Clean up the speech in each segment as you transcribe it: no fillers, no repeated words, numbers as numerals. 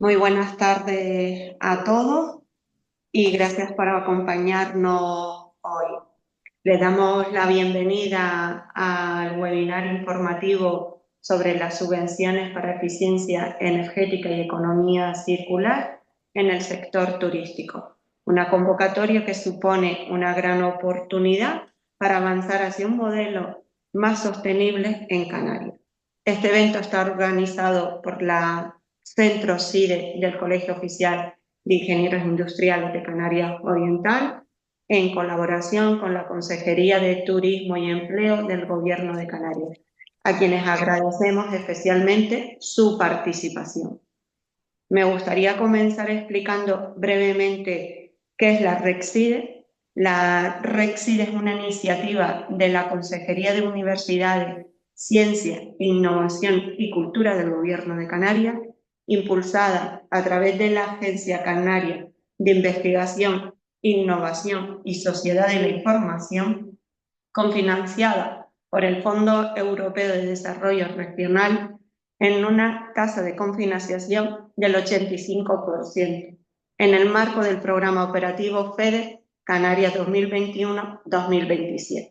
Muy buenas tardes a todos y gracias por acompañarnos hoy. Le damos la bienvenida al webinar informativo sobre las subvenciones para eficiencia energética y economía circular en el sector turístico. Una convocatoria que supone una gran oportunidad para avanzar hacia un modelo más sostenible en Canarias. Este evento está organizado por la Centro CIDE del Colegio Oficial de Ingenieros Industriales de Canarias Oriental, en colaboración con la Consejería de Turismo y Empleo del Gobierno de Canarias, a quienes agradecemos especialmente su participación. Me gustaría comenzar explicando brevemente qué es la RECSIDE. La RECSIDE es una iniciativa de la Consejería de Universidades, Ciencia, Innovación y Cultura del Gobierno de Canarias, impulsada a través de la Agencia Canaria de Investigación, Innovación y Sociedad de la Información, cofinanciada por el Fondo Europeo de Desarrollo Regional en una tasa de cofinanciación del 85%, en el marco del programa operativo FEDER Canarias 2021-2027.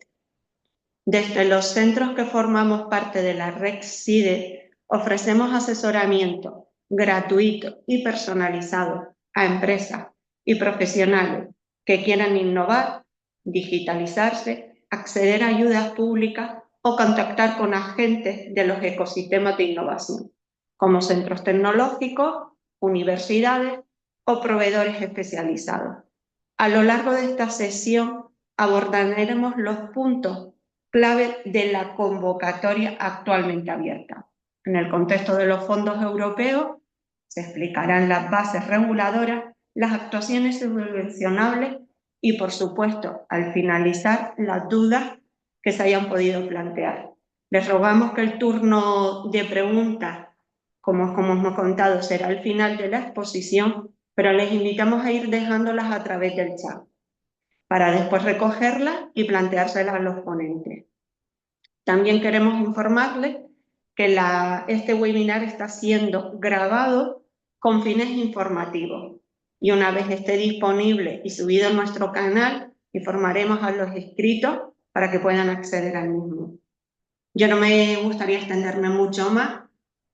Desde los centros que formamos parte de la RECSIDE, ofrecemos asesoramiento gratuito y personalizado a empresas y profesionales que quieran innovar, digitalizarse, acceder a ayudas públicas o contactar con agentes de los ecosistemas de innovación, como centros tecnológicos, universidades o proveedores especializados. A lo largo de esta sesión abordaremos los puntos clave de la convocatoria actualmente abierta. En el contexto de los fondos europeos se explicarán las bases reguladoras, las actuaciones subvencionables y, por supuesto, al finalizar, las dudas que se hayan podido plantear. Les rogamos que el turno de preguntas, como hemos contado, será al final de la exposición, pero les invitamos a ir dejándolas a través del chat, para después recogerlas y planteárselas a los ponentes. También queremos informarles que este webinar está siendo grabado con fines informativos y una vez esté disponible y subido en nuestro canal, informaremos a los inscritos para que puedan acceder al mismo. Yo no me gustaría extenderme mucho más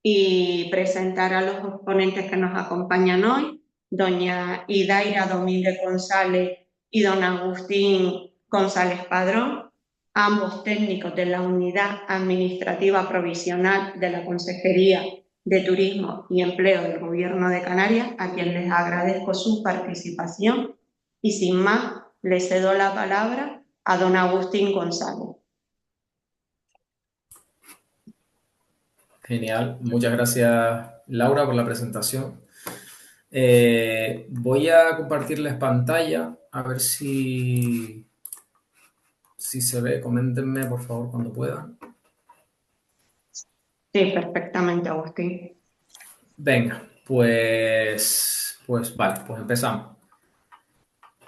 y presentar a los ponentes que nos acompañan hoy, doña Idaira Domínguez González y don Agustín González Padrón, ambos técnicos de la Unidad Administrativa Provisional de la Consejería de Turismo y Empleo del Gobierno de Canarias, a quien les agradezco su participación y sin más le cedo la palabra a don Agustín González. Genial, muchas gracias Laura por la presentación. Voy a compartirles pantalla, a ver si se ve. Coméntenme por favor cuando puedan. Sí, perfectamente, Agustín. Venga, pues vale, pues empezamos.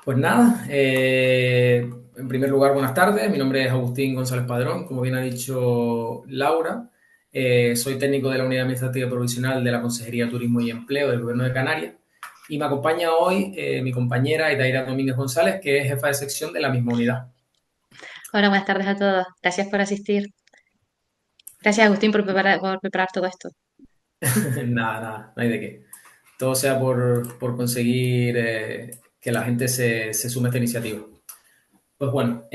Pues nada, en primer lugar, buenas tardes. Mi nombre es Agustín González Padrón, como bien ha dicho Laura. Soy técnico de la Unidad Administrativa Provisional de la Consejería de Turismo y Empleo del Gobierno de Canarias. Y me acompaña hoy mi compañera Idaira Domínguez González, que es jefa de sección de la misma unidad. Hola, buenas tardes a todos. Gracias por asistir. Gracias, Agustín, por preparar todo esto. Nada, no hay de qué. Todo sea por conseguir que la gente se sume a esta iniciativa. Pues bueno,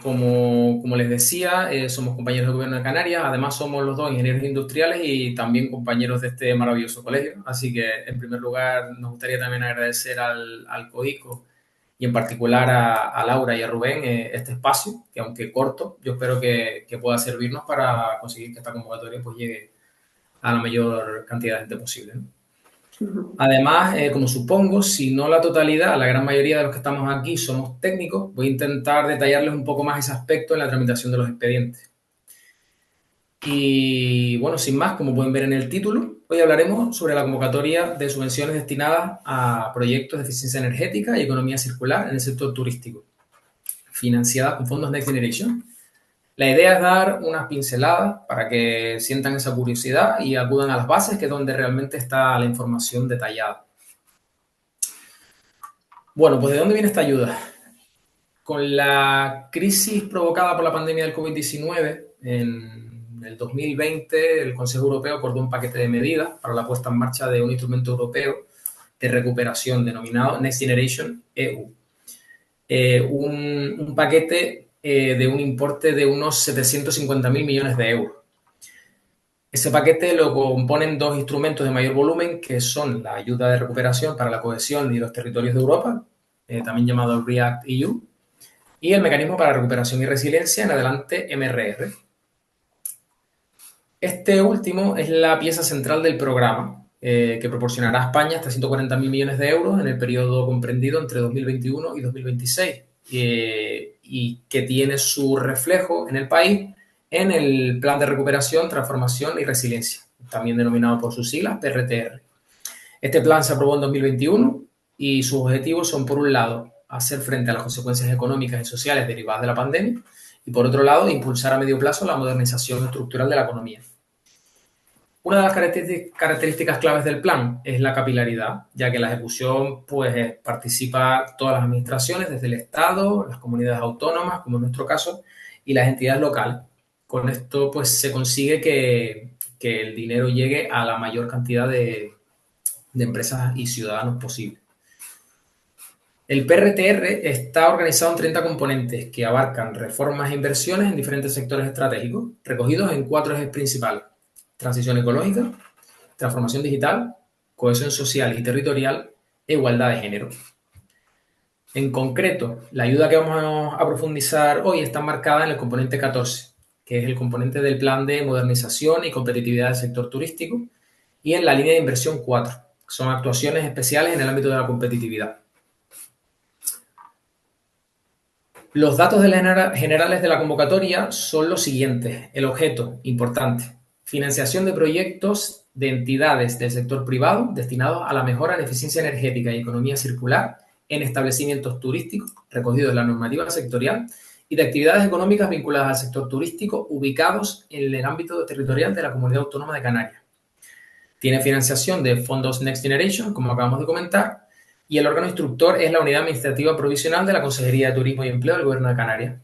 como les decía, somos compañeros del Gobierno de Canarias, además somos los dos ingenieros industriales y también compañeros de este maravilloso colegio. Así que, en primer lugar, nos gustaría también agradecer al COICO y en particular a Laura y a Rubén este espacio, que aunque corto, yo espero que pueda servirnos para conseguir que esta convocatoria pues, llegue a la mayor cantidad de gente posible, ¿no? Además, como supongo, si no la totalidad, la gran mayoría de los que estamos aquí somos técnicos, voy a intentar detallarles un poco más ese aspecto en la tramitación de los expedientes. Y bueno, sin más, como pueden ver en el título, hoy hablaremos sobre la convocatoria de subvenciones destinadas a proyectos de eficiencia energética y economía circular en el sector turístico, financiadas con fondos Next Generation. La idea es dar unas pinceladas para que sientan esa curiosidad y acudan a las bases, que es donde realmente está la información detallada. Bueno, pues ¿de dónde viene esta ayuda? Con la crisis provocada por la pandemia del COVID-19, en el 2020 el Consejo Europeo acordó un paquete de medidas para la puesta en marcha de un instrumento europeo de recuperación denominado Next Generation EU. Un paquete de un importe de unos 750.000 millones de euros. Ese paquete lo componen dos instrumentos de mayor volumen, que son la ayuda de recuperación para la cohesión y los territorios de Europa, también llamado REACT-EU, y el mecanismo para recuperación y resiliencia, en adelante MRR. Este último es la pieza central del programa, que proporcionará a España hasta 140.000 millones de euros en el periodo comprendido entre 2021 y 2026, y que tiene su reflejo en el país en el Plan de Recuperación, Transformación y Resiliencia, también denominado por sus siglas PRTR. Este plan se aprobó en 2021 y sus objetivos son, por un lado, hacer frente a las consecuencias económicas y sociales derivadas de la pandemia y, por otro lado, impulsar a medio plazo la modernización estructural de la economía. Una de las características claves del plan es la capilaridad, ya que en la ejecución participa todas las administraciones, desde el Estado, las comunidades autónomas, como en nuestro caso, y las entidades locales. Con esto se consigue que el dinero llegue a la mayor cantidad de empresas y ciudadanos posible. El PRTR está organizado en 30 componentes que abarcan reformas e inversiones en diferentes sectores estratégicos, recogidos en 4 ejes principales: transición ecológica, transformación digital, cohesión social y territorial e igualdad de género. En concreto, la ayuda que vamos a profundizar hoy está marcada en el componente 14, que es el componente del plan de modernización y competitividad del sector turístico, y en la línea de inversión 4, que son actuaciones especiales en el ámbito de la competitividad. Los datos generales de la convocatoria son los siguientes. El objeto, importante: financiación de proyectos de entidades del sector privado destinados a la mejora en eficiencia energética y economía circular en establecimientos turísticos recogidos en la normativa sectorial y de actividades económicas vinculadas al sector turístico ubicados en el ámbito territorial de la Comunidad Autónoma de Canarias. Tiene financiación de fondos Next Generation, como acabamos de comentar, y el órgano instructor es la Unidad Administrativa Provisional de la Consejería de Turismo y Empleo del Gobierno de Canarias.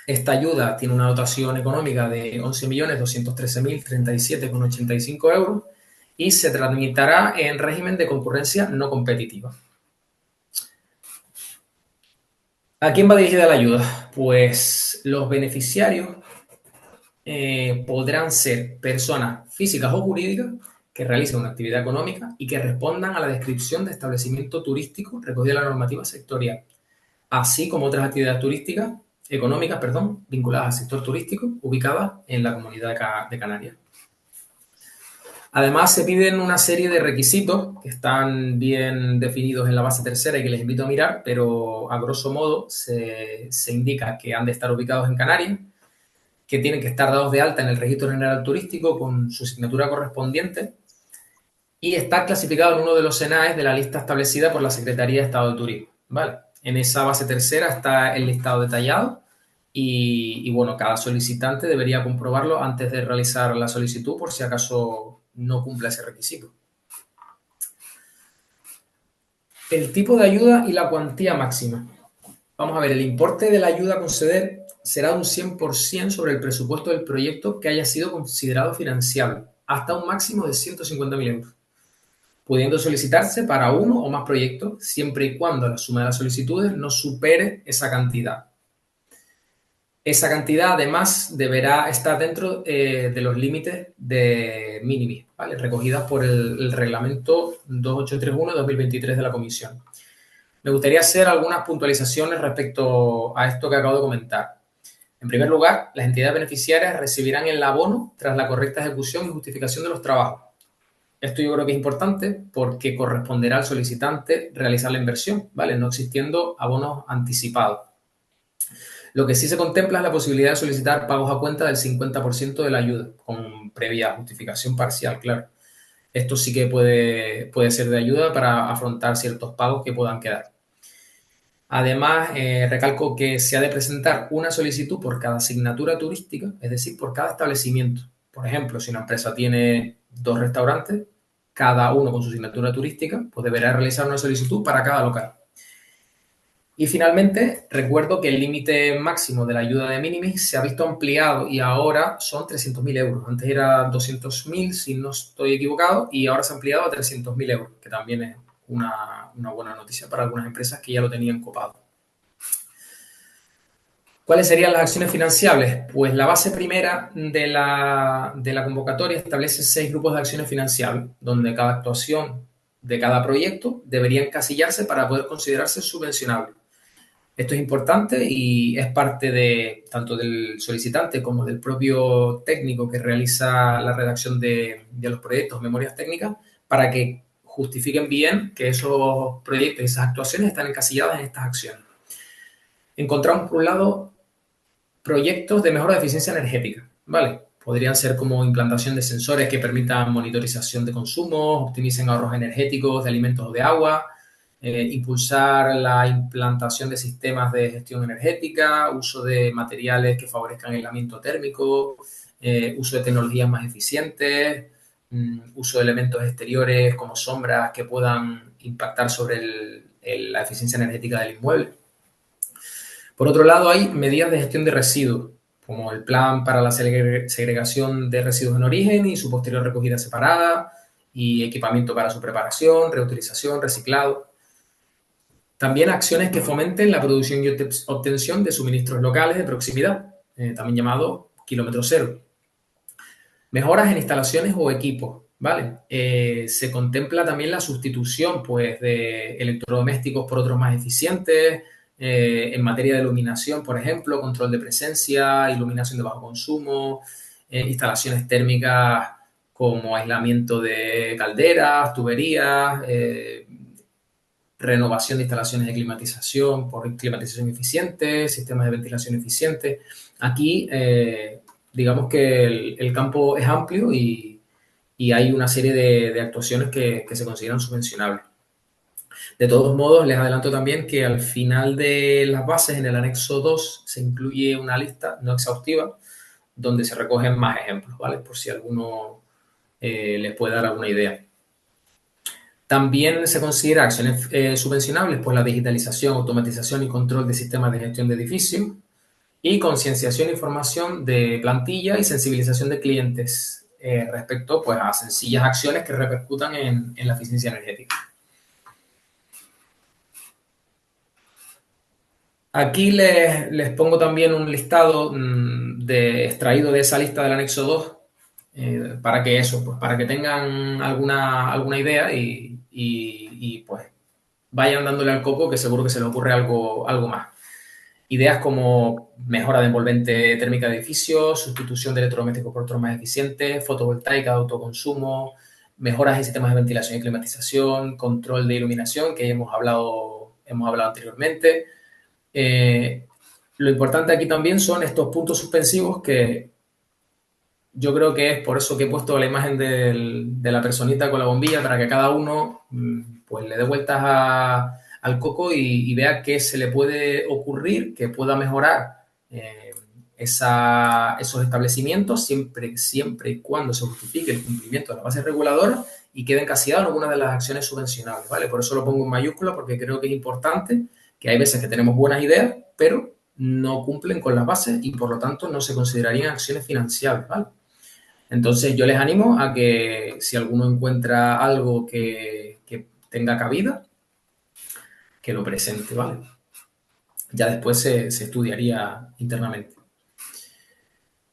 Esta ayuda tiene una dotación económica de 11.213.037,85 euros y se tramitará en régimen de concurrencia no competitiva. ¿A quién va dirigida la ayuda? Pues los beneficiarios podrán ser personas físicas o jurídicas que realicen una actividad económica y que respondan a la descripción de establecimiento turístico recogida en la normativa sectorial, así como otras actividades económicas vinculadas al sector turístico ubicadas en la Comunidad de Canarias. Además, se piden una serie de requisitos que están bien definidos en la base tercera y que les invito a mirar, pero a grosso modo se indica que han de estar ubicados en Canarias, que tienen que estar dados de alta en el Registro General Turístico con su asignatura correspondiente y estar clasificado en uno de los SENAES de la lista establecida por la Secretaría de Estado de Turismo, ¿vale? En esa base tercera está el listado detallado y bueno, cada solicitante debería comprobarlo antes de realizar la solicitud por si acaso no cumple ese requisito. El tipo de ayuda y la cuantía máxima. Vamos a ver, el importe de la ayuda a conceder será un 100% sobre el presupuesto del proyecto que haya sido considerado financiable, hasta un máximo de 150.000 euros, pudiendo solicitarse para uno o más proyectos, siempre y cuando la suma de las solicitudes no supere esa cantidad. Esa cantidad, además, deberá estar dentro de los límites de minimis, ¿vale?, recogidas por el reglamento 2831-2023 de la Comisión. Me gustaría hacer algunas puntualizaciones respecto a esto que acabo de comentar. En primer lugar, las entidades beneficiarias recibirán el abono tras la correcta ejecución y justificación de los trabajos. Esto yo creo que es importante porque corresponderá al solicitante realizar la inversión, ¿vale?, no existiendo abonos anticipados. Lo que sí se contempla es la posibilidad de solicitar pagos a cuenta del 50% de la ayuda, con previa justificación parcial, claro. Esto sí que puede ser de ayuda para afrontar ciertos pagos que puedan quedar. Además, recalco que se ha de presentar una solicitud por cada asignatura turística, es decir, por cada establecimiento. Por ejemplo, si una empresa tiene 2 restaurantes, cada uno con su asignatura turística, pues deberá realizar una solicitud para cada local. Y finalmente, recuerdo que el límite máximo de la ayuda de minimis se ha visto ampliado y ahora son 300.000 euros. Antes era 200.000, si no estoy equivocado, y ahora se ha ampliado a 300.000 euros, que también es una buena noticia para algunas empresas que ya lo tenían copado. ¿Cuáles serían las acciones financiables? Pues la base primera de la convocatoria establece 6 grupos de acciones financiables, donde cada actuación de cada proyecto debería encasillarse para poder considerarse subvencionable. Esto es importante y es parte de tanto del solicitante como del propio técnico que realiza la redacción de los proyectos, memorias técnicas, para que justifiquen bien que esos proyectos y esas actuaciones están encasilladas en estas acciones. Encontramos, por un lado, proyectos de mejora de eficiencia energética, ¿vale? Podrían ser como implantación de sensores que permitan monitorización de consumo, optimicen ahorros energéticos de alimentos o de agua, impulsar la implantación de sistemas de gestión energética, uso de materiales que favorezcan el aislamiento térmico, uso de tecnologías más eficientes, uso de elementos exteriores como sombras que puedan impactar sobre la eficiencia energética del inmueble. Por otro lado, hay medidas de gestión de residuos, como el plan para la segregación de residuos en origen y su posterior recogida separada, y equipamiento para su preparación, reutilización, reciclado. También acciones que fomenten la producción y obtención de suministros locales de proximidad, también llamado kilómetro cero. Mejoras en instalaciones o equipos, ¿vale? Se contempla también la sustitución, pues, de electrodomésticos por otros más eficientes, en materia de iluminación, por ejemplo, control de presencia, iluminación de bajo consumo, instalaciones térmicas como aislamiento de calderas, tuberías, renovación de instalaciones de climatización por climatización eficiente, sistemas de ventilación eficiente. Aquí, digamos que el campo es amplio y hay una serie de actuaciones que se consideran subvencionables. De todos modos, les adelanto también que al final de las bases, en el anexo 2, se incluye una lista no exhaustiva donde se recogen más ejemplos, ¿vale? Por si alguno les puede dar alguna idea. También se considera acciones subvencionables, pues la digitalización, automatización y control de sistemas de gestión de edificios y concienciación e información de plantilla y sensibilización de clientes respecto, pues, a sencillas acciones que repercutan en la eficiencia energética. Aquí les pongo también un listado extraído de esa lista del anexo 2 para que pues, para que tengan alguna idea y pues vayan dándole al coco, que seguro que se les ocurre algo más. Ideas como mejora de envolvente térmica de edificios, sustitución de electrodomésticos por otros más eficientes, fotovoltaica de autoconsumo, mejoras en sistemas de ventilación y climatización, control de iluminación, que hemos hablado anteriormente. Lo importante aquí también son estos puntos suspensivos, que yo creo que es por eso que he puesto la imagen de la personita con la bombilla, para que cada uno pues le dé vueltas al coco y vea qué se le puede ocurrir que pueda mejorar esos establecimientos siempre y cuando se justifique el cumplimiento de la base reguladora y quede encasillado en alguna de las acciones subvencionables, ¿vale? Por eso lo pongo en mayúscula, porque creo que es importante, que hay veces que tenemos buenas ideas, pero no cumplen con las bases y por lo tanto no se considerarían acciones financiables, ¿vale? Entonces yo les animo a que si alguno encuentra algo que tenga cabida, que lo presente, ¿vale? Ya después se estudiaría internamente.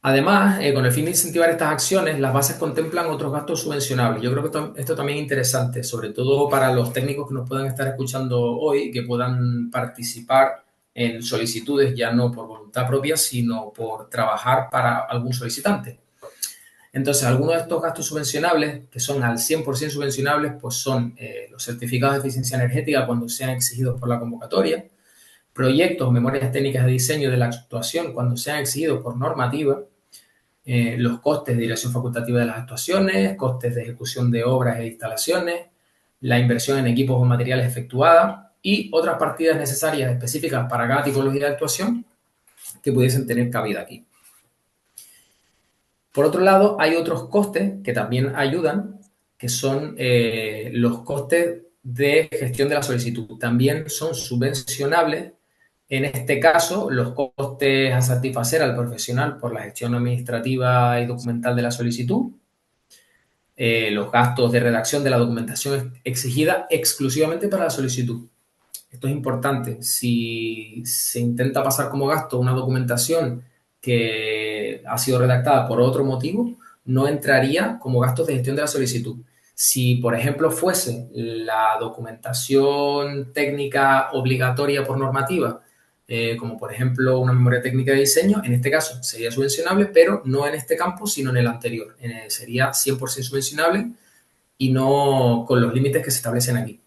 Además, con el fin de incentivar estas acciones, las bases contemplan otros gastos subvencionables. Yo creo que esto también es interesante, sobre todo para los técnicos que nos puedan estar escuchando hoy, que puedan participar en solicitudes ya no por voluntad propia, sino por trabajar para algún solicitante. Entonces, algunos de estos gastos subvencionables, que son al 100% subvencionables, pues son los certificados de eficiencia energética cuando sean exigidos por la convocatoria, proyectos o memorias técnicas de diseño de la actuación cuando sean exigidos por normativa, los costes de dirección facultativa de las actuaciones, costes de ejecución de obras e instalaciones, la inversión en equipos o materiales efectuada, y otras partidas necesarias específicas para cada tipología de actuación que pudiesen tener cabida aquí. Por otro lado, hay otros costes que también ayudan, que son los costes de gestión de la solicitud. También son subvencionables. En este caso, los costes a satisfacer al profesional por la gestión administrativa y documental de la solicitud, los gastos de redacción de la documentación exigida exclusivamente para la solicitud. Esto es importante. Si se intenta pasar como gasto una documentación que ha sido redactada por otro motivo, no entraría como gastos de gestión de la solicitud. Si, por ejemplo, fuese la documentación técnica obligatoria por normativa, como por ejemplo una memoria técnica de diseño, en este caso sería subvencionable, pero no en este campo, sino en el anterior. Sería 100% subvencionable y no con los límites que se establecen aquí.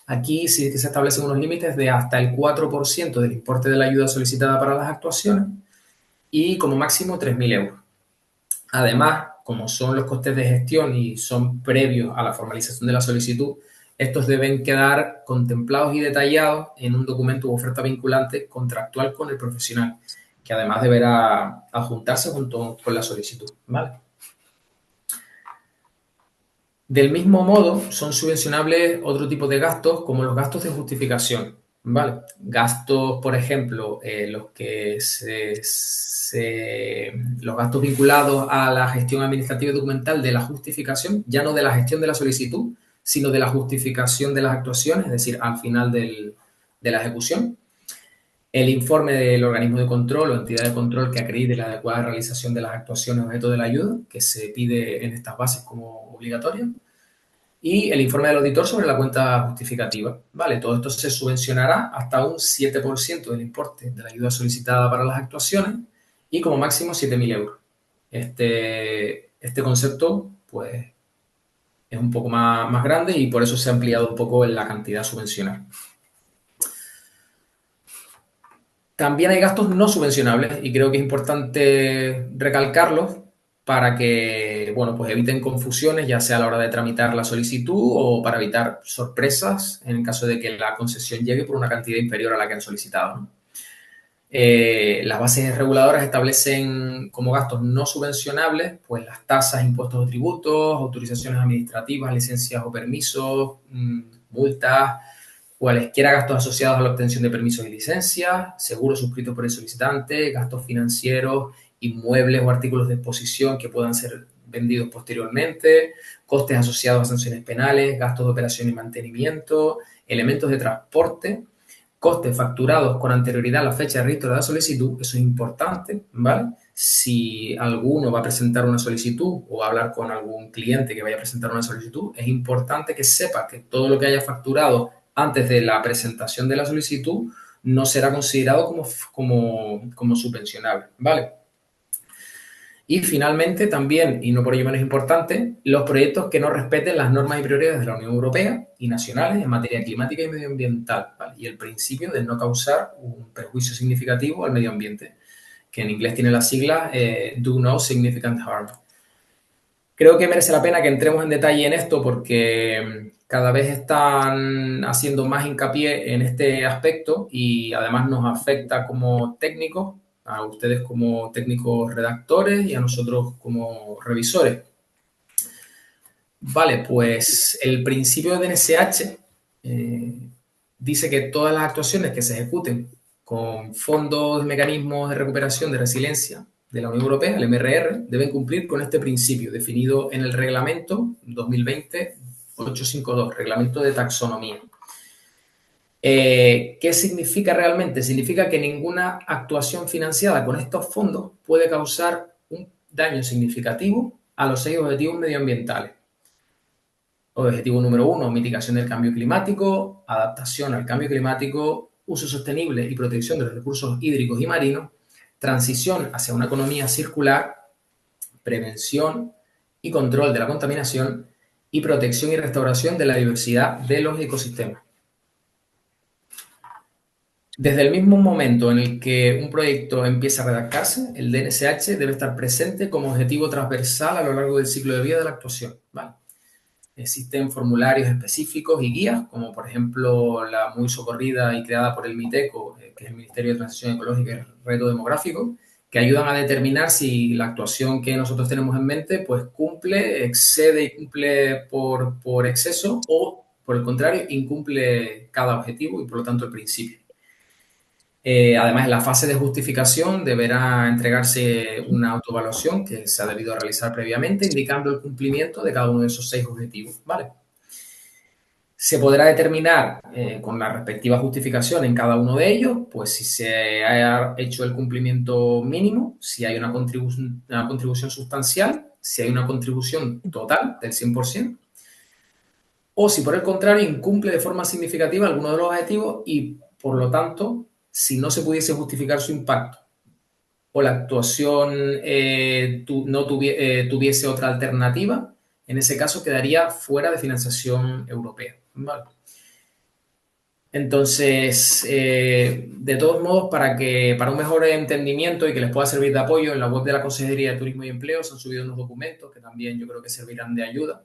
Aquí sí que se establecen unos límites de hasta el 4% del importe de la ayuda solicitada para las actuaciones y como máximo 3.000 euros. Además, como son los costes de gestión y son previos a la formalización de la solicitud, estos deben quedar contemplados y detallados en un documento u oferta vinculante contractual con el profesional, que además deberá adjuntarse junto con la solicitud, ¿vale? Del mismo modo, son subvencionables otro tipo de gastos, como los gastos de justificación, ¿vale? Gastos, por ejemplo, los gastos vinculados a la gestión administrativa y documental de la justificación, ya no de la gestión de la solicitud, sino de la justificación de las actuaciones, es decir, al final de la ejecución. El informe del organismo de control o entidad de control que acredite la adecuada realización de las actuaciones objeto de la ayuda, que se pide en estas bases como obligatorio. Y el informe del auditor sobre la cuenta justificativa. Vale, todo esto se subvencionará hasta un 7% del importe de la ayuda solicitada para las actuaciones y como máximo 7.000 euros. Este concepto, pues, es un poco más grande y por eso se ha ampliado un poco en la cantidad subvencionada. También hay gastos no subvencionables y creo que es importante recalcarlos para que, bueno, pues eviten confusiones, ya sea a la hora de tramitar la solicitud o para evitar sorpresas en caso de que la concesión llegue por una cantidad inferior a la que han solicitado, ¿no? Las bases reguladoras establecen como gastos no subvencionables pues las tasas, impuestos o tributos, autorizaciones administrativas, licencias o permisos, multas, cualesquiera gastos asociados a la obtención de permisos y licencias, seguros suscritos por el solicitante, gastos financieros, inmuebles o artículos de exposición que puedan ser vendidos posteriormente, costes asociados a sanciones penales, gastos de operación y mantenimiento, elementos de transporte, costes facturados con anterioridad a la fecha de registro de la solicitud. Eso es importante, ¿vale? Si alguno va a presentar una solicitud o va a hablar con algún cliente que vaya a presentar una solicitud, es importante que sepa que todo lo que haya facturado antes de la presentación de la solicitud no será considerado como subvencionable, ¿vale? Y finalmente también, y no por ello menos importante, los proyectos que no respeten las normas y prioridades de la Unión Europea y nacionales en materia climática y medioambiental, ¿vale? Y el principio de no causar un perjuicio significativo al medio ambiente, que en inglés tiene las siglas Do No Significant Harm. Creo que merece la pena que entremos en detalle en esto porque cada vez están haciendo más hincapié en este aspecto y además nos afecta como técnicos, a ustedes como técnicos redactores y a nosotros como revisores. Vale, pues el principio de NSH dice que todas las actuaciones que se ejecuten con fondos y mecanismos de recuperación de resiliencia de la Unión Europea, el MRR, deben cumplir con este principio definido en el reglamento 2020-852, reglamento de taxonomía. ¿Qué significa realmente? Significa que ninguna actuación financiada con estos fondos puede causar un daño significativo a los 6 objetivos medioambientales. Objetivo número 1, mitigación del cambio climático, adaptación al cambio climático, uso sostenible y protección de los recursos hídricos y marinos, transición hacia una economía circular, prevención y control de la contaminación y protección y restauración de la diversidad de los ecosistemas. Desde el mismo momento en el que un proyecto empieza a redactarse, el DNSH debe estar presente como objetivo transversal a lo largo del ciclo de vida de la actuación, ¿vale? Existen formularios específicos y guías, como por ejemplo la muy socorrida y creada por el MITECO, que es el Ministerio de Transición Ecológica y Reto Demográfico, que ayudan a determinar si la actuación que nosotros tenemos en mente pues cumple, excede y cumple por exceso o, por el contrario, incumple cada objetivo y por lo tanto el principio. Además, en la fase de justificación deberá entregarse una autoevaluación que se ha debido realizar previamente, indicando el cumplimiento de cada uno de esos 6 objetivos, ¿vale? Se podrá determinar con la respectiva justificación en cada uno de ellos, pues si se ha hecho el cumplimiento mínimo, si hay una contribución sustancial, si hay una contribución total del 100%, o si por el contrario incumple de forma significativa alguno de los objetivos y, por lo tanto, si no se pudiese justificar su impacto o la actuación no tuviese otra alternativa, en ese caso quedaría fuera de financiación europea. ¿Vale? Entonces, de todos modos, para un mejor entendimiento y que les pueda servir de apoyo, en la web de la Consejería de Turismo y Empleo se han subido unos documentos que también yo creo que servirán de ayuda.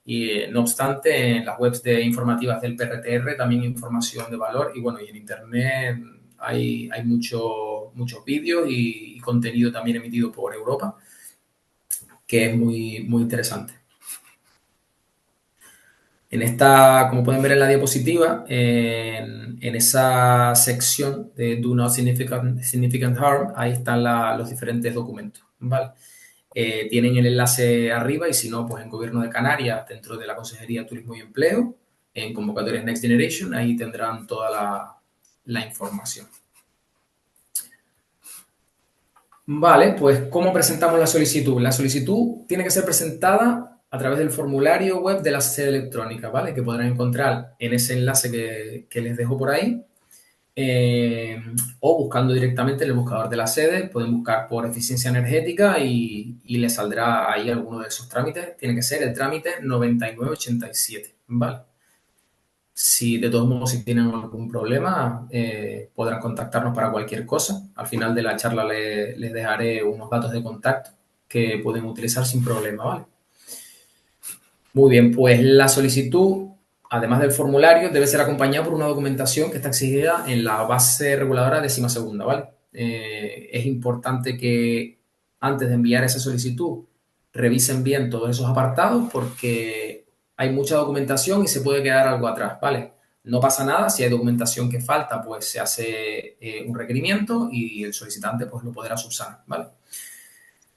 Y no obstante, en las webs informativas del PRTR también hay información de valor y bueno, y en internet hay muchos vídeos y contenido también emitido por Europa que es muy interesante. En esta, como pueden ver en la diapositiva, en esa sección de Do Not Significant Harm, ahí están los diferentes documentos, ¿vale? Tienen el enlace arriba y si no, pues en Gobierno de Canarias, dentro de la Consejería de Turismo y Empleo, en convocatorias Next Generation, ahí tendrán toda la información. Vale, pues ¿cómo presentamos la solicitud? La solicitud tiene que ser presentada a través del formulario web de la sede electrónica, ¿vale? Que podrán encontrar en ese enlace que les dejo por ahí. O buscando directamente en el buscador de la sede, pueden buscar por eficiencia energética y les saldrá ahí alguno de esos trámites. Tiene que ser el trámite 9987, ¿vale? Si de todos modos si tienen algún problema, podrán contactarnos para cualquier cosa. Al final de la charla les dejaré unos datos de contacto que pueden utilizar sin problema, ¿vale? Muy bien, pues la solicitud, además del formulario, debe ser acompañada por una documentación que está exigida en la base reguladora 12ª, ¿vale? Es importante que antes de enviar esa solicitud revisen bien todos esos apartados porque hay mucha documentación y se puede quedar algo atrás, ¿vale? No pasa nada, si hay documentación que falta, pues se hace un requerimiento y el solicitante pues lo podrá subsanar, ¿vale?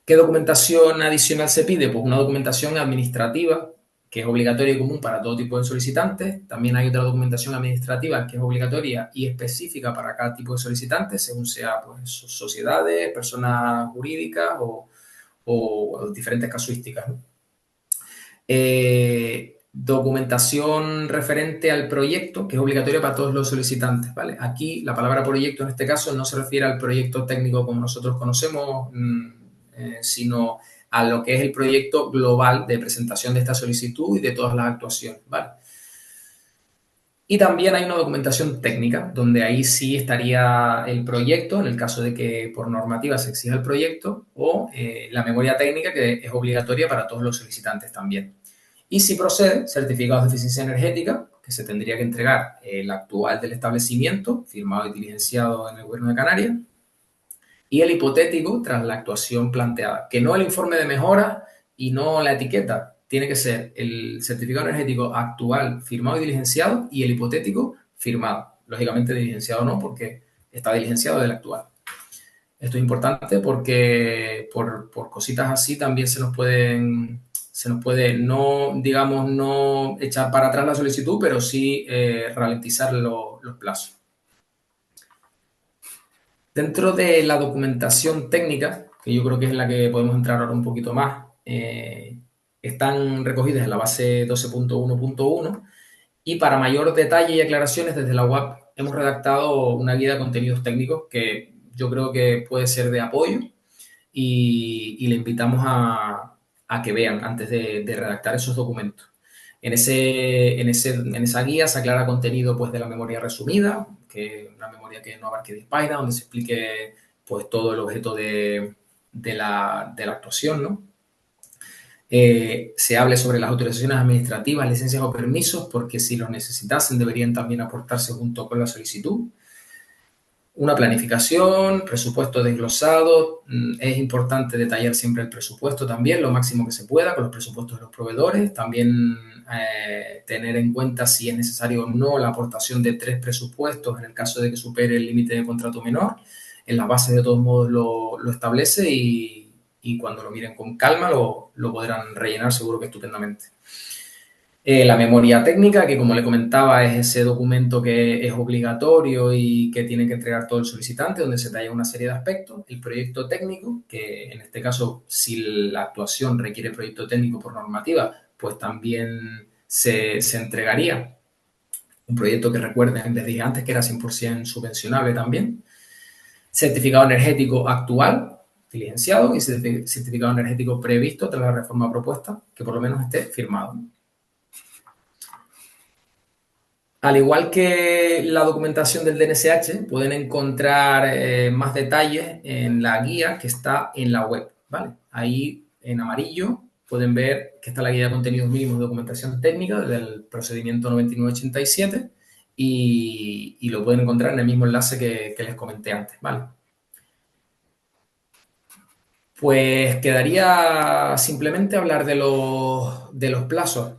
¿Qué documentación adicional se pide? Pues una documentación administrativa que es obligatoria y común para todo tipo de solicitantes. También hay otra documentación administrativa que es obligatoria y específica para cada tipo de solicitante, según sea pues, sociedades, personas jurídicas o diferentes casuísticas, ¿no? Documentación referente al proyecto, que es obligatoria para todos los solicitantes, ¿vale? Aquí la palabra proyecto en este caso no se refiere al proyecto técnico como nosotros conocemos, sino a lo que es el proyecto global de presentación de esta solicitud y de todas las actuaciones, ¿vale? Y también hay una documentación técnica, donde ahí sí estaría el proyecto, en el caso de que por normativa se exija el proyecto, o la memoria técnica, que es obligatoria para todos los solicitantes también. Y si procede, certificados de eficiencia energética, que se tendría que entregar el actual del establecimiento, firmado y diligenciado en el Gobierno de Canarias, y el hipotético tras la actuación planteada, que no el informe de mejora y no la etiqueta, tiene que ser el certificado energético actual firmado y diligenciado y el hipotético firmado. Lógicamente diligenciado no, porque está diligenciado del actual. Esto es importante porque por cositas así también se nos puede no, digamos, no echar para atrás la solicitud, pero sí ralentizar los plazos. Dentro de la documentación técnica, que yo creo que es la que podemos entrar ahora un poquito más, están recogidas en la base 12.1.1 y para mayor detalle y aclaraciones desde la web hemos redactado una guía de contenidos técnicos que yo creo que puede ser de apoyo y le invitamos a que vean antes de redactar esos documentos. En esa guía se aclara contenido pues, de la memoria resumida, que es una memoria que no abarque 10 páginas, donde se explique pues, todo el objeto de la actuación, ¿no? se hable sobre las autorizaciones administrativas, licencias o permisos, porque si los necesitasen deberían también aportarse junto con la solicitud. Una planificación, presupuesto desglosado. Es importante detallar siempre el presupuesto también, lo máximo que se pueda, con los presupuestos de los proveedores. También tener en cuenta si es necesario o no la aportación de 3 presupuestos en el caso de que supere el límite de contrato menor. En las bases de todos modos lo establece y cuando lo miren con calma lo podrán rellenar seguro que estupendamente. La memoria técnica, que como le comentaba es ese documento que es obligatorio y que tiene que entregar todo el solicitante, donde se detalla una serie de aspectos. El proyecto técnico, que en este caso, si la actuación requiere proyecto técnico por normativa, pues también se entregaría. Un proyecto que recuerden, les dije antes que era 100% subvencionable también. Certificado energético actual, diligenciado, y certificado energético previsto tras la reforma propuesta, que por lo menos esté firmado. Al igual que la documentación del DNSH, pueden encontrar más detalles en la guía que está en la web, ¿vale? Ahí en amarillo pueden ver que está la guía de contenidos mínimos de documentación técnica del procedimiento 9987 y lo pueden encontrar en el mismo enlace que les comenté antes, ¿vale? Pues quedaría simplemente hablar de los plazos.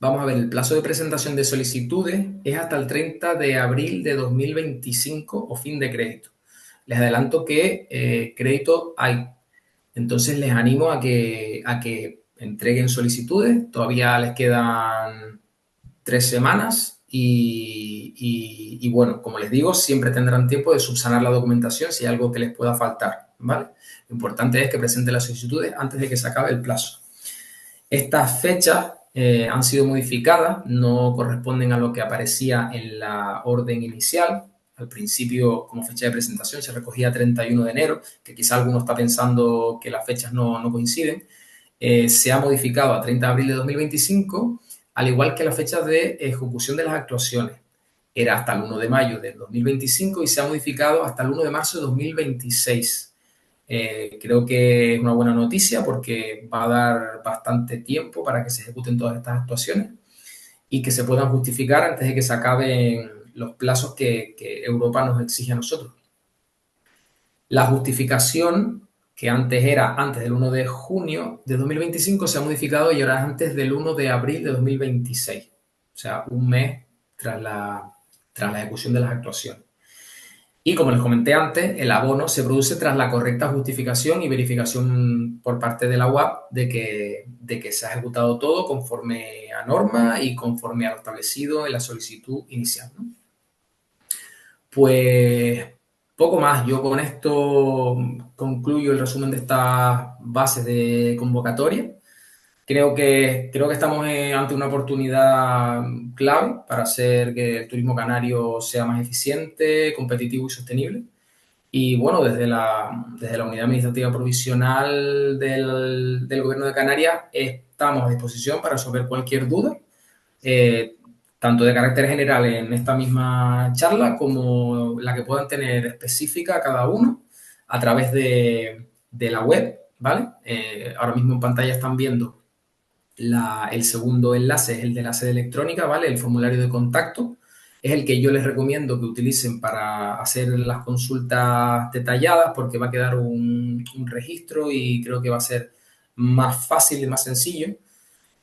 Vamos a ver, el plazo de presentación de solicitudes es hasta el 30 de abril de 2025 o fin de crédito. Les adelanto que crédito hay. Entonces les animo a que entreguen solicitudes. Todavía les quedan 3 semanas y bueno, como les digo, siempre tendrán tiempo de subsanar la documentación si hay algo que les pueda faltar, ¿vale? Lo importante es que presenten las solicitudes antes de que se acabe el plazo. Estas fechas han sido modificadas, no corresponden a lo que aparecía en la orden inicial. Al principio, como fecha de presentación, se recogía 31 de enero, que quizá alguno está pensando que las fechas no coinciden. Se ha modificado a 30 de abril de 2025, al igual que la fecha de ejecución de las actuaciones. Era hasta el 1 de mayo de 2025 y se ha modificado hasta el 1 de marzo de 2026. Creo que es una buena noticia porque va a dar bastante tiempo para que se ejecuten todas estas actuaciones y que se puedan justificar antes de que se acaben los plazos que Europa nos exige a nosotros. La justificación, que antes era antes del 1 de junio de 2025, se ha modificado y ahora es antes del 1 de abril de 2026. O sea, un mes tras la ejecución de las actuaciones. Y como les comenté antes, el abono se produce tras la correcta justificación y verificación por parte de la UAP de que se ha ejecutado todo conforme a norma y conforme a lo establecido en la solicitud inicial, ¿no? Pues poco más. Yo con esto concluyo el resumen de estas bases de convocatoria. Creo que estamos ante una oportunidad clave para hacer que el turismo canario sea más eficiente, competitivo y sostenible. Y bueno, desde la Unidad Administrativa Provisional del Gobierno de Canarias estamos a disposición para resolver cualquier duda, tanto de carácter general en esta misma charla como la que puedan tener específica cada uno a través de la web, ¿vale? Ahora mismo en pantalla están viendo el segundo enlace, es el de la sede electrónica, ¿vale? El formulario de contacto es el que yo les recomiendo que utilicen para hacer las consultas detalladas porque va a quedar un registro y creo que va a ser más fácil y más sencillo.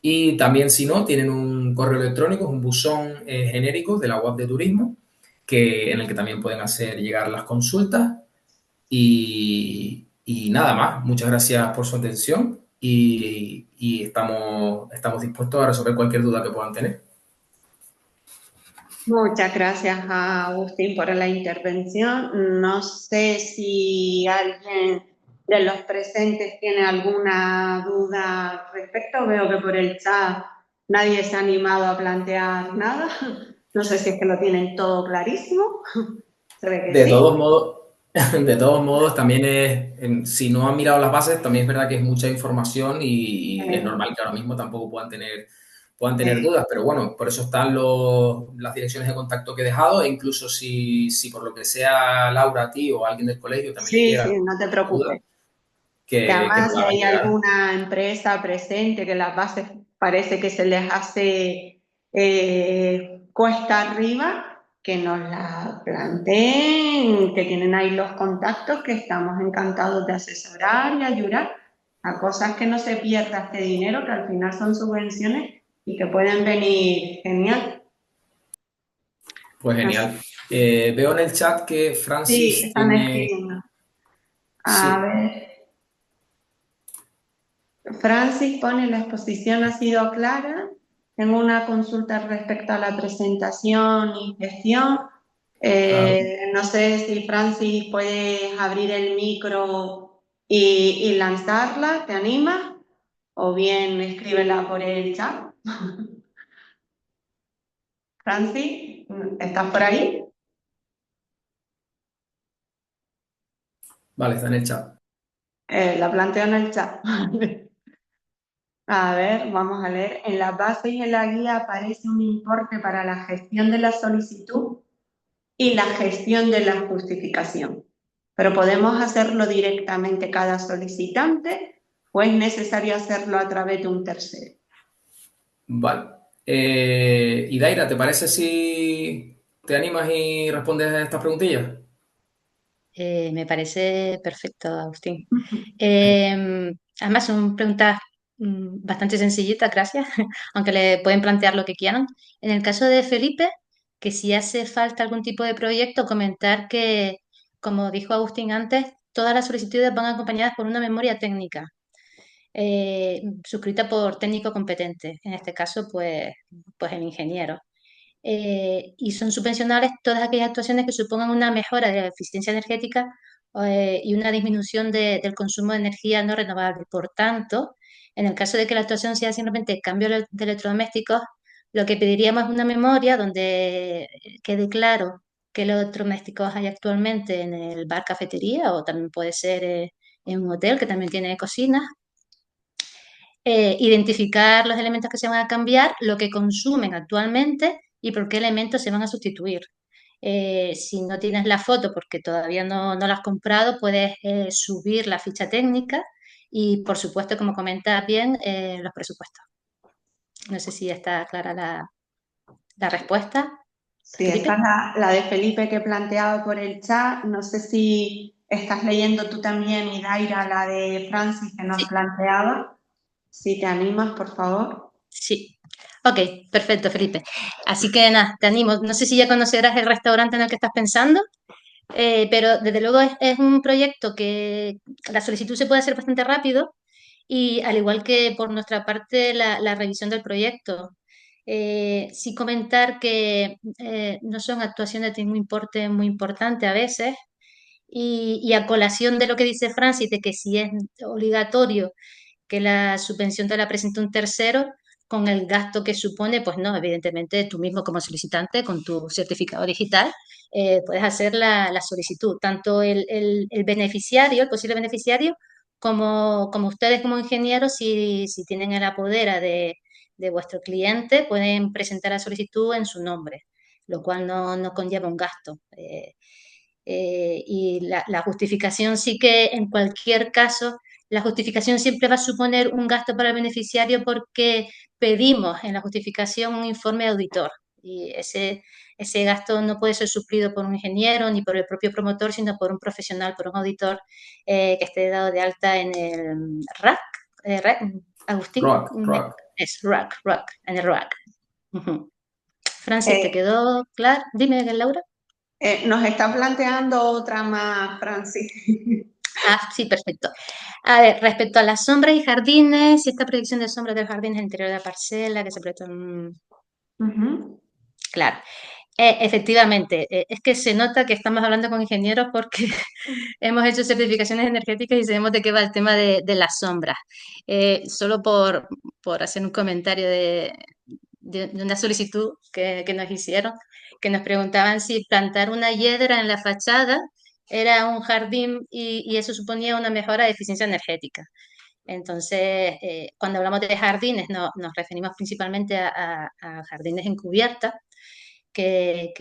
Y también, si no, tienen un correo electrónico, es un buzón genérico de la web de turismo en el que también pueden hacer llegar las consultas. Y nada más, muchas gracias por su atención y estamos dispuestos a resolver cualquier duda que puedan tener. Muchas gracias a Agustín por la intervención. No sé si alguien de los presentes tiene alguna duda al respecto. Veo que por el chat nadie se ha animado a plantear nada. No sé si es que lo tienen todo clarísimo. Se ve que De sí. todos modos, también si no han mirado las bases, también es verdad que es mucha información y es normal que ahora mismo tampoco puedan tener dudas, pero bueno, por eso están las direcciones de contacto que he dejado e incluso si por lo que sea Laura, a ti o alguien del colegio también Sí, quiera sí, no te preocupes. Que que además si puedan hay llegar. alguna empresa presente que las bases parece que se les hace cuesta arriba, que nos la planteen, que tienen ahí los contactos, que estamos encantados de asesorar y ayudar a cosas que no se pierda este dinero, que al final son subvenciones y que pueden venir genial. Pues No sé. genial. Veo en el chat que Sí, Francis están tiene... escribiendo. A Sí, ver. Francis pone, la exposición ha sido clara. Tengo una consulta respecto a la presentación y gestión. claro. No sé si Francis puedes abrir el micro y lanzarla, ¿te animas? O bien escríbela por el chat. Francis, ¿estás por ahí? Vale, está en el chat. La planteo en el chat. A ver, vamos a leer. En la base y en la guía aparece un importe para la gestión de la solicitud y la gestión de la justificación. Pero podemos hacerlo directamente cada solicitante o es necesario hacerlo a través de un tercero. Vale. Y Daira, ¿te parece si te animas y respondes a estas preguntillas? Me parece perfecto, Agustín. Además, son preguntas bastante sencillitas, gracias, aunque le pueden plantear lo que quieran. En el caso de Felipe, que si hace falta algún tipo de proyecto, comentar que, como dijo Agustín antes, todas las solicitudes van acompañadas por una memoria técnica, suscrita por técnico competente, en este caso, pues el ingeniero. Y son subvencionables todas aquellas actuaciones que supongan una mejora de la eficiencia energética y una disminución del consumo de energía no renovable. Por tanto, en el caso de que la actuación sea simplemente cambio de electrodomésticos, lo que pediríamos es una memoria donde quede claro qué electrodomésticos hay actualmente en el bar cafetería o también puede ser en un hotel que también tiene cocinas. Identificar los elementos que se van a cambiar, lo que consumen actualmente y por qué elementos se van a sustituir. Si no tienes la foto porque todavía no la has comprado, puedes subir la ficha técnica y, por supuesto, como comentas bien, los presupuestos. No sé si está clara la respuesta, Sí, esta es Felipe. la de Felipe que planteaba por el chat. No sé si estás leyendo tú también, Idaira, la de Francis que nos Sí, planteaba. Si te animas, por favor. sí. Ok, perfecto, Felipe. Así que nada, te animo. No sé si ya conocerás el restaurante en el que estás pensando. Pero desde luego es un proyecto que la solicitud se puede hacer bastante rápido y al igual que por nuestra parte la revisión del proyecto. Sí comentar que no son actuaciones de un importe muy importante a veces y a colación de lo que dice Francis, de que si es obligatorio que la subvención te la presente un tercero, con el gasto que supone, pues no, evidentemente tú mismo como solicitante, con tu certificado digital, puedes hacer la solicitud. Tanto el beneficiario, el posible beneficiario, como ustedes como ingenieros, si tienen el apodera de vuestro cliente, pueden presentar la solicitud en su nombre, lo cual no conlleva un gasto. Y la justificación sí que en cualquier caso, la justificación siempre va a suponer un gasto para el beneficiario porque pedimos en la justificación un informe auditor y ese gasto no puede ser suplido por un ingeniero ni por el propio promotor, sino por un profesional, por un auditor que esté dado de alta en el RAC. Agustín, Rock, rock. es RAC, en el RAC. Ujú. Francis, ¿te Eh, quedó claro? Dime, Laura. Nos está planteando otra más, Francis. Ah, sí, perfecto. A ver, respecto a las sombras y jardines, si esta proyección de sombras del jardín es el interior de la parcela, que se proyecta, Ujú. claro. Efectivamente, es que se nota que estamos hablando con ingenieros porque hemos hecho certificaciones energéticas y sabemos de qué va el tema de las sombras. Solo por hacer un comentario de una solicitud que nos hicieron, que nos preguntaban si plantar una hiedra en la fachada era un jardín y eso suponía una mejora de eficiencia energética. Entonces, cuando hablamos de jardines, nos referimos principalmente a jardines en cubierta, que,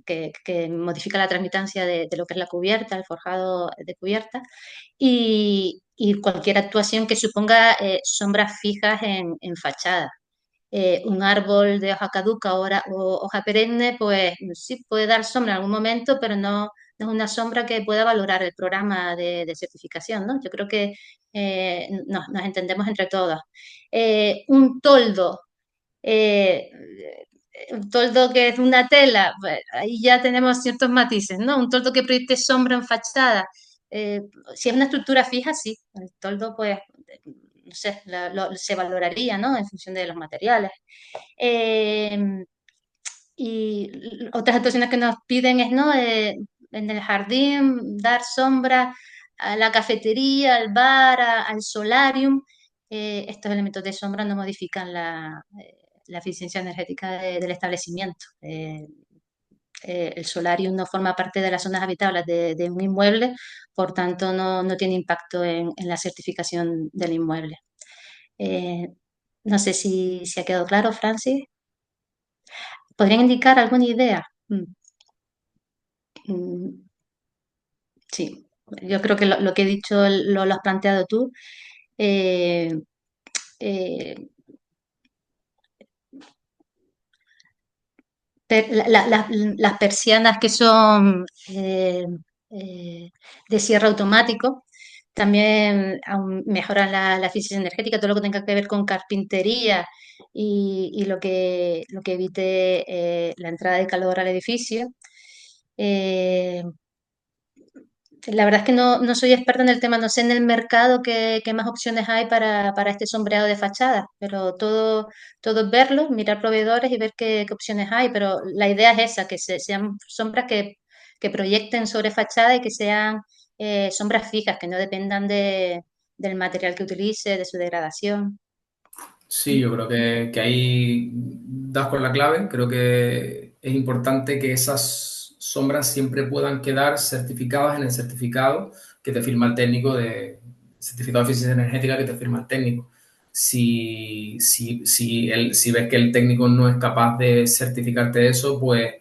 que, que modifica la transmitancia de lo que es la cubierta, el forjado de cubierta. y cualquier actuación que suponga sombras fijas en fachada. Un árbol de hoja caduca o hoja perenne, pues sí puede dar sombra en algún momento, pero no es una sombra que pueda valorar el programa de certificación, ¿no? Yo creo que nos entendemos entre todos. Un toldo, eh, un toldo que es una tela, pues, ahí ya tenemos ciertos matices, ¿no? Un toldo que proyecte sombra en fachada. eh, si es una estructura fija, sí, el toldo, pues, no sé, se valoraría, ¿no? En función de los materiales. Eh, y otras actuaciones que nos piden es, ¿no? En el jardín, dar sombra a la cafetería, al bar, al solarium. Estos elementos de sombra no modifican la eficiencia energética del establecimiento. El solarium no forma parte de las zonas habitables de un inmueble, por tanto no tiene impacto en la certificación del inmueble. Eh, no sé si ha quedado claro, Francis. ¿Podrían indicar alguna idea? Mm, sí, yo creo que lo que he dicho lo has planteado tú. Eh, eh, las persianas que son eh, de cierre automático también aún mejoran la eficiencia energética, todo lo que tenga que ver con carpintería y lo que evite la entrada de calor al edificio. Eh, La verdad es que no soy experta en el tema, no sé en el mercado qué más opciones hay para este sombreado de fachada, pero todo es verlo, mirar proveedores y ver qué opciones hay, pero la idea es esa, que sean sombras que proyecten sobre fachada y que sean sombras fijas, que no dependan del material que utilice, de su degradación. Sí, yo creo que ahí das con la clave. Creo que es importante que esas sombras siempre puedan quedar certificadas en el certificado que te firma el técnico certificado de eficiencia energética que te firma el técnico. Si ves que el técnico no es capaz de certificarte eso, pues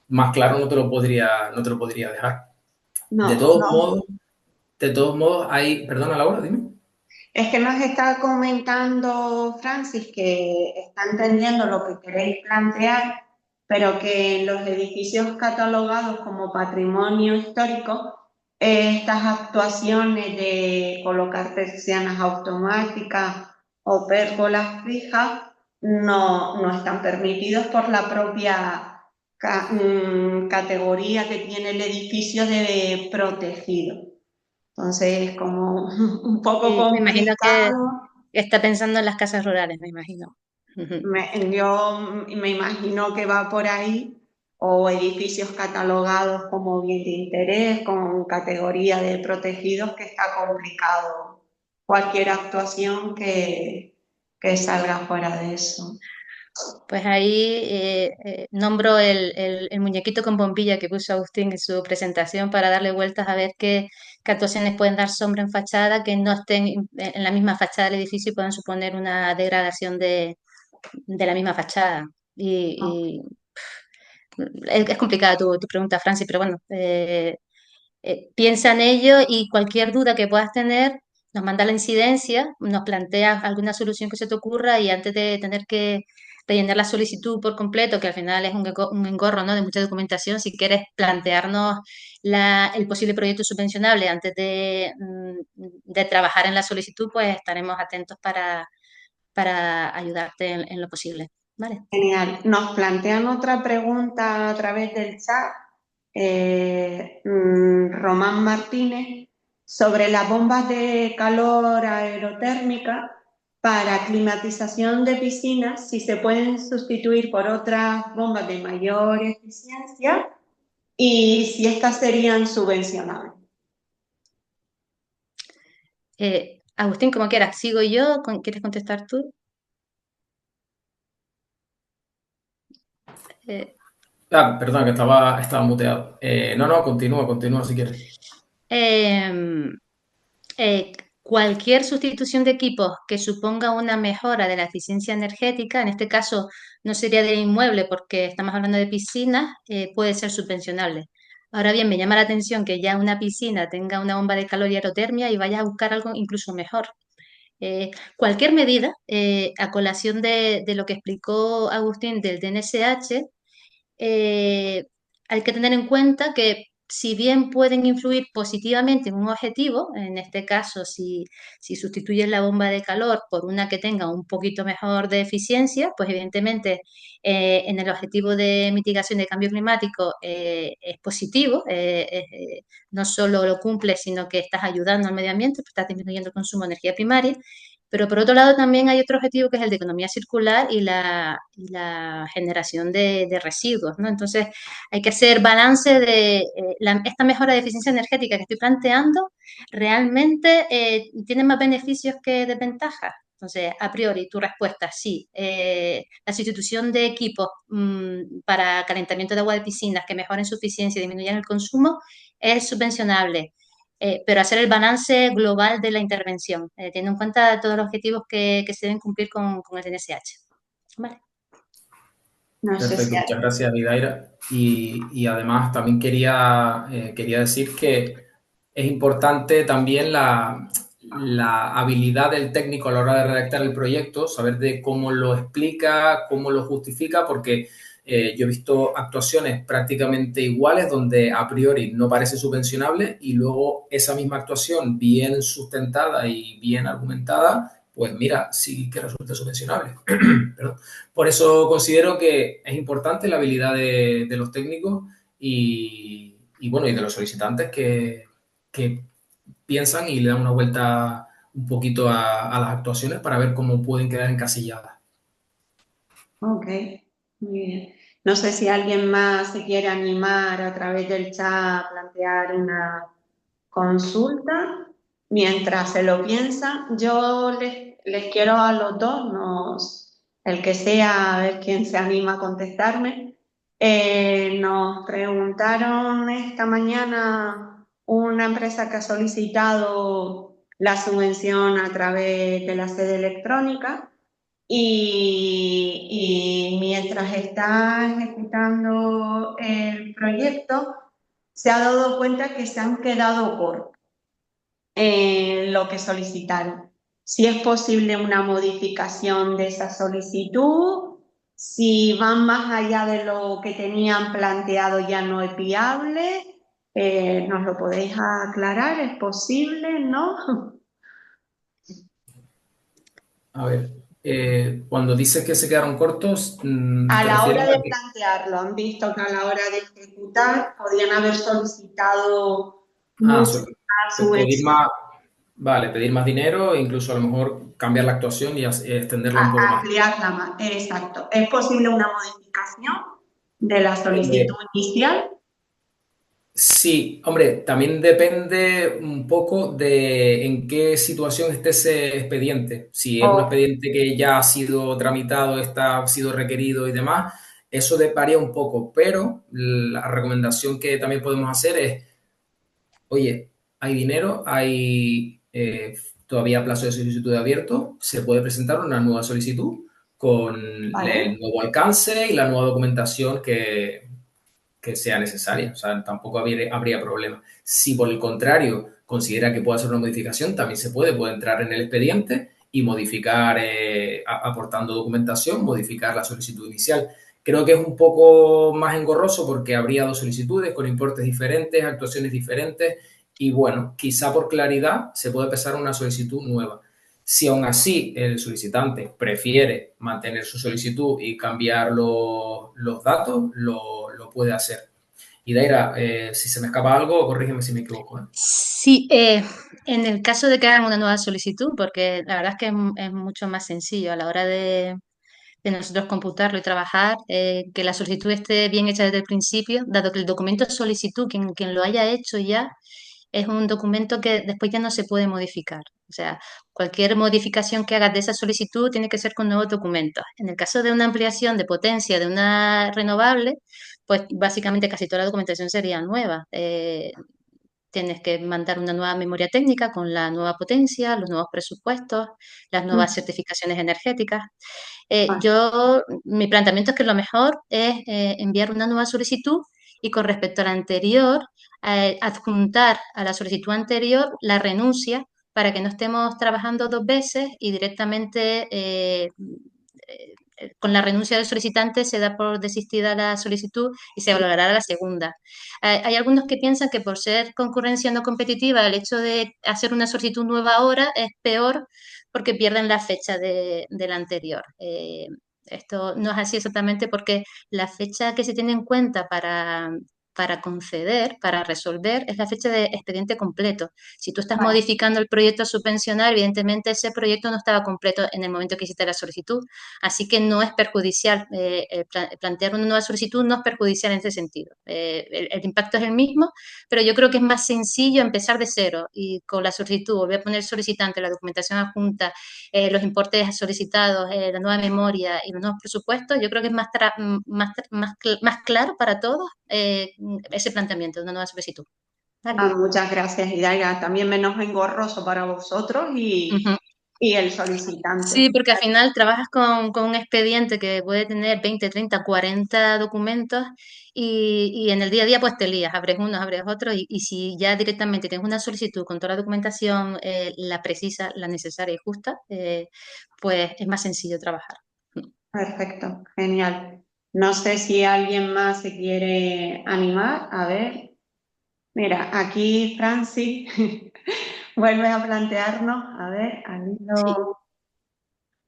más claro no te lo podría dejar. De No, todos no. modos, de todos modos, hay, perdona Laura, dime. Es que nos está comentando Francis que está entendiendo lo que queréis plantear, pero que en los edificios catalogados como patrimonio histórico, estas actuaciones de colocar persianas automáticas o pérgolas fijas no están permitidos por la propia categoría que tiene el edificio de protegido. Entonces, como un poco Y me imagino que complicado. está pensando en las casas rurales, me imagino. Ujú. Yo me imagino que va por ahí, o edificios catalogados como bien de interés, con categoría de protegidos, que está complicado cualquier actuación que salga fuera de eso. Pues ahí nombro el muñequito con bombilla que puso Agustín en su presentación para darle vueltas a ver qué actuaciones pueden dar sombra en fachada que no estén en la misma fachada del edificio y puedan suponer una degradación de la misma fachada. Es complicada tu pregunta, Francis, pero bueno, piensa en ello y cualquier duda que puedas tener, nos manda la incidencia, nos planteas alguna solución que se te ocurra y antes de tener que rellenar la solicitud por completo, que al final es un engorro, ¿no? De mucha documentación, si quieres plantearnos el posible proyecto subvencionable antes de trabajar en la solicitud, pues estaremos atentos para ayudarte en lo posible. ¿Vale? Genial. Nos plantean otra pregunta a través del chat, Román Martínez, sobre las bombas de calor aerotérmica para climatización de piscinas, si se pueden sustituir por otras bombas de mayor eficiencia y si estas serían subvencionables. Agustín, como quieras, sigo yo, ¿quieres contestar tú? Eh, Perdón, que estaba muteado. No, continúa si quieres. Em, eh, Cualquier sustitución de equipos que suponga una mejora de la eficiencia energética, en este caso no sería del inmueble porque estamos hablando de piscinas, puede ser subvencionable. Ahora bien, me llama la atención que ya una piscina tenga una bomba de calor y aerotermia y vayas a buscar algo incluso mejor. Cualquier medida, a colación de lo que explicó Agustín del DNSH, eh, hay que tener en cuenta que si bien pueden influir positivamente en un objetivo, en este caso si sustituyes la bomba de calor por una que tenga un poquito mejor de eficiencia, pues evidentemente en el objetivo de mitigación de cambio climático es positivo, no solo lo cumples, sino que estás ayudando al medio ambiente, pues estás disminuyendo el consumo de energía primaria. Pero por otro lado también hay otro objetivo que es el de economía circular y la generación de residuos, ¿no? Entonces hay que hacer balance de esta mejora de eficiencia energética que estoy planteando, realmente tiene más beneficios que desventajas. Entonces, a priori, tu respuesta, sí. La sustitución de equipos para calentamiento de agua de piscinas que mejoren su eficiencia y disminuyan el consumo es subvencionable, pero hacer el balance global de la intervención, teniendo en cuenta todos los objetivos que se deben cumplir con el DNSH. Vale. No sé si Perfecto, muchas gracias, Vidaira. Y además también quería decir que es importante también la habilidad del técnico a la hora de redactar el proyecto, saber de cómo lo explica, cómo lo justifica, porque yo he visto actuaciones prácticamente iguales donde a priori no parece subvencionable y luego esa misma actuación bien sustentada y bien argumentada, pues mira, sí que resulta subvencionable. Perdón. Por eso considero que es importante la habilidad de los técnicos bueno, y de los solicitantes que piensan y le dan una vuelta un poquito a las actuaciones para ver cómo pueden quedar encasilladas. Ok, muy bien. No sé si alguien más se quiere animar a través del chat a plantear una consulta. Mientras se lo piensa, yo les quiero a los dos, el que sea, a ver quién se anima a contestarme. Nos preguntaron esta mañana una empresa que ha solicitado la subvención a través de la sede electrónica y mientras está ejecutando el proyecto, se ha dado cuenta que se han quedado cortos en lo que solicitaron. Si es posible una modificación de esa solicitud, si van más allá de lo que tenían planteado ya no es viable, ¿nos lo podéis aclarar? ¿Es posible? ¿No? A ver, cuando dices que se quedaron cortos, A ¿te la refieres hora a de que... plantearlo, han visto que a la hora de ejecutar podían haber solicitado Ah, mucha más pedir subvención, más, vale, pedir más dinero e incluso a lo mejor cambiar la actuación y extenderla un poco más. ampliarla más. Exacto. ¿Es posible una modificación de la solicitud Eh, inicial? Sí, hombre, también depende un poco de en qué situación esté ese expediente. Si es un O, expediente que ya ha sido tramitado, ha sido requerido y demás, eso varía un poco, pero la recomendación que también podemos hacer es, oye, hay dinero, hay todavía plazo de solicitud abierto, se puede presentar una nueva solicitud con ¿vale? el nuevo alcance y la nueva documentación que sea necesaria. O sea, tampoco habría problema. Si por el contrario considera que puede hacer una modificación, también se puede entrar en el expediente y modificar, aportando documentación, modificar la solicitud inicial. Creo que es un poco más engorroso porque habría dos solicitudes con importes diferentes, actuaciones diferentes y bueno, quizá por claridad se puede empezar una solicitud nueva. Si aún así el solicitante prefiere mantener su solicitud y cambiar los datos, lo puede hacer. Y Daira, si se me escapa algo, corrígeme si me equivoco, ¿eh? Sí, en el caso de que hagan una nueva solicitud, porque la verdad es que es mucho más sencillo a la hora de nosotros computarlo y trabajar, que la solicitud esté bien hecha desde el principio, dado que el documento de solicitud, quien lo haya hecho ya, es un documento que después ya no se puede modificar. O sea, cualquier modificación que hagas de esa solicitud tiene que ser con nuevos documentos. En el caso de una ampliación de potencia de una renovable, pues básicamente casi toda la documentación sería nueva. Tienes que mandar una nueva memoria técnica con la nueva potencia, los nuevos presupuestos, las nuevas Mm, certificaciones energéticas. vale. Mi planteamiento es que lo mejor es enviar una nueva solicitud y con respecto a la anterior, adjuntar a la solicitud anterior la renuncia para que no estemos trabajando dos veces y directamente con la renuncia del solicitante se da por desistida la solicitud y se valorará la segunda. Hay algunos que piensan que por ser concurrencia no competitiva, el hecho de hacer una solicitud nueva ahora es peor porque pierden la fecha de la anterior. Esto no es así exactamente porque la fecha que se tiene en cuenta para conceder, para resolver, es la fecha de expediente completo. Si tú estás Vale. modificando el proyecto a subvencionar, evidentemente ese proyecto no estaba completo en el momento que hiciste la solicitud, así que no es perjudicial. Plantear una nueva solicitud no es perjudicial en ese sentido. El impacto es el mismo, pero yo creo que es más sencillo empezar de cero y con la solicitud volver a poner solicitante, la documentación adjunta, los importes solicitados, la nueva memoria y los nuevos presupuestos. Yo creo que es más claro para todos ese planteamiento de una nueva solicitud. ¿Vale? Muchas gracias, Hidalga. También menos engorroso para vosotros Ujú. y el solicitante. Sí, porque al final trabajas con un expediente que puede tener 20, 30, 40 documentos y en el día a día pues te lías, abres unos, abres otros y si ya directamente tienes una solicitud con toda la documentación, la precisa, la necesaria y justa, pues es más sencillo trabajar. Perfecto, genial. No sé si alguien más se quiere animar. A ver, mira, aquí Francis vuelve a plantearnos, a ver,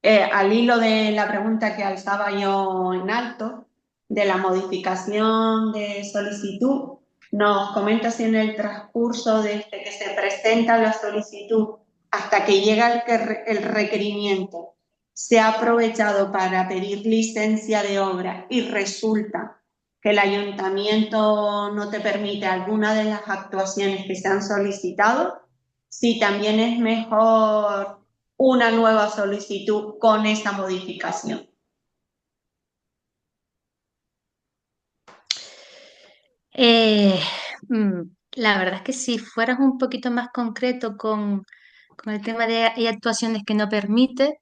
Sí. al hilo de la pregunta que alzaba yo en alto, de la modificación de solicitud, nos comenta si en el transcurso desde que se presenta la solicitud hasta que llega el requerimiento, se ha aprovechado para pedir licencia de obra y resulta que el ayuntamiento no te permite alguna de las actuaciones que se han solicitado, si también es mejor una nueva solicitud con esa modificación. Eh, mm, la verdad es que si fueras un poquito más concreto con el tema de hay actuaciones que no permite,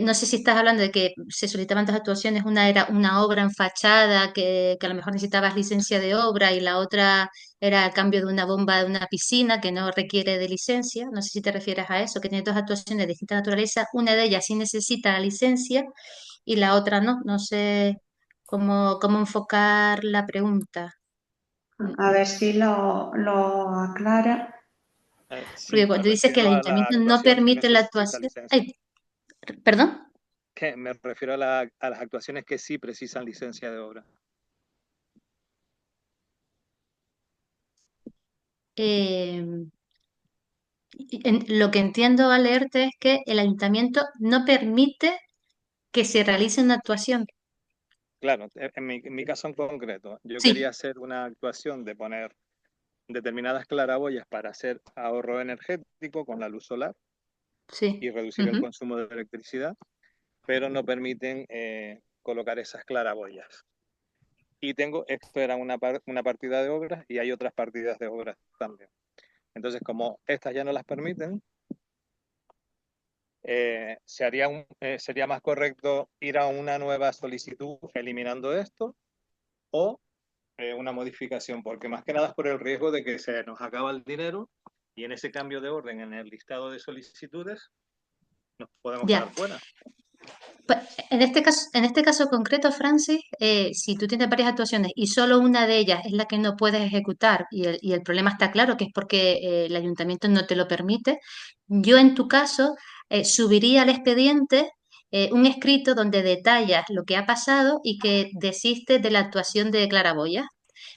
no sé si estás hablando de que se solicitaban dos actuaciones, una era una obra en fachada que a lo mejor necesitabas licencia de obra y la otra era el cambio de una bomba de una piscina que no requiere de licencia. No sé si te refieres a eso, que tiene dos actuaciones de distinta naturaleza. Una de ellas sí necesita la licencia y la otra no. No sé cómo enfocar la pregunta. A ver si lo aclara. Porque Sí, me cuando dices que el refiero a la ayuntamiento no actuación que permite la necesita actuación. licencia. Ay, perdón. Que me refiero a, a las actuaciones que sí precisan licencia de obra. Eh, lo que entiendo al leerte es que el ayuntamiento no permite que se realice una actuación. Claro, en mi caso en concreto, yo quería Sí, hacer una actuación de poner determinadas claraboyas para hacer ahorro energético con la luz solar y sí. reducir el Ujú. consumo de electricidad, pero no permiten colocar esas claraboyas. Y esto era una partida de obras y hay otras partidas de obras también. Entonces, como estas ya no las permiten, sería más correcto ir a una nueva solicitud eliminando esto o una modificación, porque más que nada es por el riesgo de que se nos acaba el dinero y en ese cambio de orden en el listado de solicitudes nos podemos quedar Ya. fuera. Pues, en este caso concreto, Francis, si tú tienes varias actuaciones y solo una de ellas es la que no puedes ejecutar y el problema está claro, que es porque el ayuntamiento no te lo permite, yo en tu caso subiría al expediente un escrito donde detallas lo que ha pasado y que desistes de la actuación de claraboya.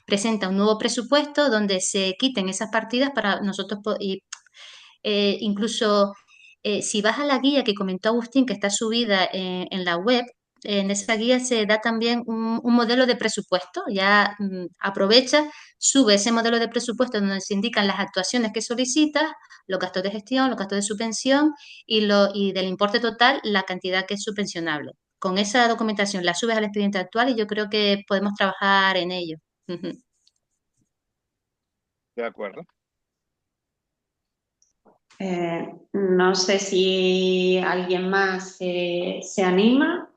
Presenta un nuevo presupuesto donde se quiten esas partidas para nosotros incluso si vas a la guía que comentó Agustín, que está subida en la web, en esa guía se da también un modelo de presupuesto. Ya aprovecha, sube ese modelo de presupuesto donde se indican las actuaciones que solicitas, los gastos de gestión, los gastos de subvención y del importe total, la cantidad que es subvencionable. Con esa documentación la subes al expediente actual y yo creo que podemos trabajar en ello. Ujú. De acuerdo. No sé si alguien más se anima.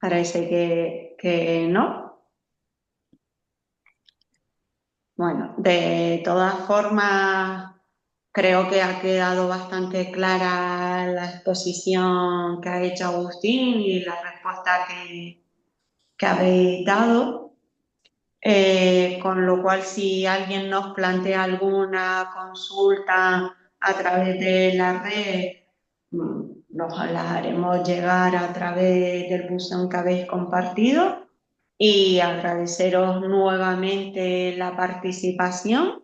Parece que no. Bueno, de todas formas, creo que ha quedado bastante clara la exposición que ha hecho Agustín y la respuesta que habéis dado. Con lo cual, si alguien nos plantea alguna consulta a través de la red, nos las haremos llegar a través del buzón que habéis compartido y agradeceros nuevamente la participación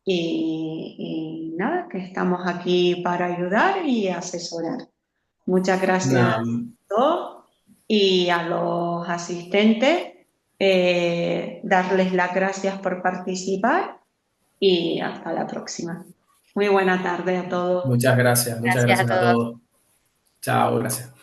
y nada, que estamos aquí para ayudar y asesorar. Muchas gracias Nada, a todos y a los asistentes, darles las gracias por participar y hasta la próxima. Muy buena tarde a todos. muchas Gracias a gracias a todos. todos. Chao, gracias.